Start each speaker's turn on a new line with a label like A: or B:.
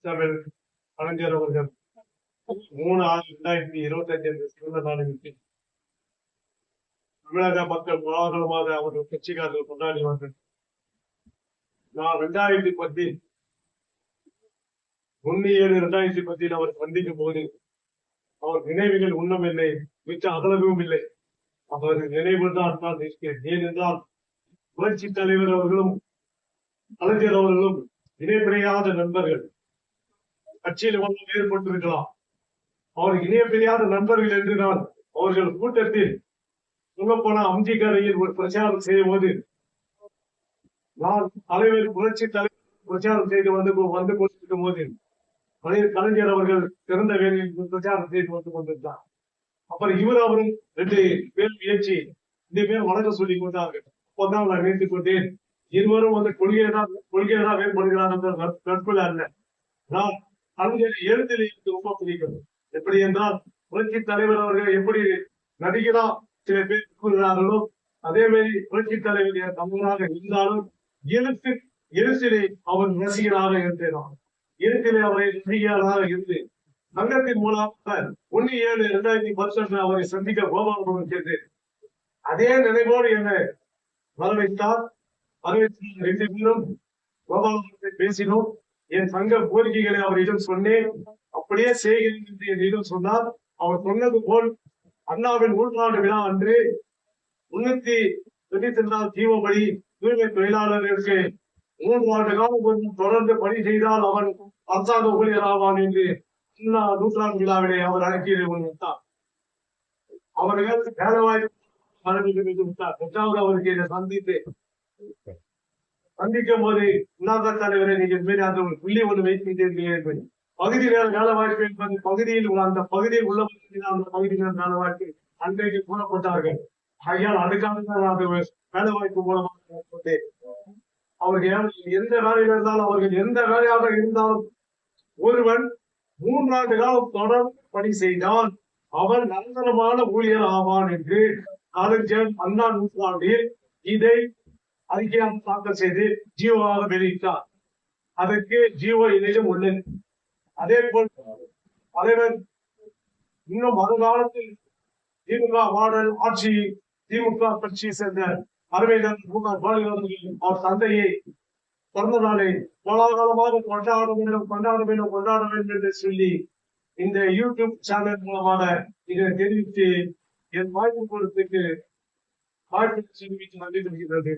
A: தமிழ் கலைஞர் அவர்கள் 3/6/2025 பிறந்த நாளைக்கு தமிழக மக்கள் கோலாகலமாக அவர்கள் கட்சிக்காரர்கள் கொண்டாடினார்கள். நான் 2010 1/7/2010 அவர் சந்திக்கும் போது அவர் நினைவுகள் உண்ணமில்லை, மிச்ச அகலவும் இல்லை. அவர் நினைவு தான் இருக்கிறேன். ஏனென்றால் புரட்சி தலைவர் அவர்களும் கலைஞர் அவர்களும் இணைப்பிரியாத நண்பர்கள். கட்சியில் ஏற்பட்டிருக்கலாம். அவர் இணைப்பிரியாத நண்பர்கள் என்று நான் அவர்கள் கூட்டத்தில் சொல்லப்போன அம்ஜிக்கரையில் ஒரு பிரச்சாரம் செய்யும் போது நான் தலைவர் புரட்சி தலைவர் பிரச்சாரம் செய்து வந்து கொண்டிருக்கும் போது கலைஞர் அவர்கள் திறந்த வேலையில் பிரச்சாரம் செய்து வந்து கொண்டிருந்தார். அப்புறம் அவரும் 2 பேர் முயற்சி 2 பேர் வணக்கம் சொல்லிக் கொண்டார்கள். அப்போதான் நான் நினைத்துக் கொண்டேன், இருவரும் வந்து கொள்கையாக வேறுபடுகிறார் என்ற நட்புல அல்ல. நான் கலைஞரை எழுத்தில் இருந்து ரொம்ப பிடிக்கும். எப்படி என்றால் புரட்சி தலைவர் அவர்கள் எப்படி நடிகரா சில பேர் கூறுகிறார்களோ அதே மாதிரி புரட்சி தலைவர் தமிழராக இருந்தாலும் எழுத்திலே அவர் ரசிகராக இருந்தேன். எழுத்திலே அவரை ரசிகராக இருந்து சங்கத்தின் மூலமாக 1/7/2010 அவரை சந்திக்க கோபாலபுரம் சென்றேன். அதே நினைவோடு என்னை வரவைத்தார். 2 பேரும் கோபாலபுரத்தை பேசினோம். என் சங்க கோரிக்கைகளை அவரிடம் சொன்னேன். அப்படியே செய்கிறேன் என்று என்னிடம் சொன்னார். அவர் சொன்னது போல் அண்ணாவின் 100ஆண்டு விழா அன்று 392 ஜீவபடி தூய்மை தொழிலாளர்களுக்கு 3 ஆண்டு காலம் தொடர்ந்து பணி செய்தால் அவன் அரசாங்க ஊழியர் ஆவான் என்று அண்ணா 100ஆண்டு விழாவிலே அவர் அறிக்கையை முன்வைத்தார். அவர்கள் வேலைவாய்ப்பு விட்டார். 8வது அவருக்கு என்னை சந்திக்கும் போது உண்ணாத தலைவரை நீங்கள் மீது அந்த ஒரு புள்ளி ஒன்று வைக்கின்றீர்கள். பகுதியில் வேலை வாய்ப்பு என்பது பகுதியில் அந்த பகுதியில் உள்ளவர்கள் அந்த பகுதியில் வேலை வாய்ப்பு அன்றைக்கு கூறப்பட்டார்கள். ஐயால் அதுக்காக தான் அந்த வேலை வாய்ப்பு மூலமாக கொண்டேன். அவர்கள் எந்த வேலையில் இருந்தாலும் அவர்கள் எந்த வேலையாக இருந்தாலும் ஒருவன் 3 ஆண்டு காலம் தொடர்ந்து பணி செய்தான் அவன் நிரந்தரமான ஊழியர் ஆவான் என்று கலைஞர் அண்ணா 100ஆண்டில் இதை அறிக்கையாக தாக்கல் செய்து ஜியோவாக வெளியிட்டார். அதற்கு ஜியோ இணையம் உள்ளது. அதே போல் தலைவர் இன்னும் வருங்காலத்தில் திமுக மாடல் ஆட்சி திமுக கட்சியை சேர்ந்த அரவிந்தன் அவர் தந்தையை பிறந்த நாளை கோலாகலமாக கொண்டாட வேண்டும் என்று சொல்லி இந்த யூடியூப் சேனல் மூலமாக இதை தெரிவித்து என் வாய்ப்பு கொடுத்துக்கு வாய்ப்பு தெரிவித்து நன்றி தெரிவிக்கிறது.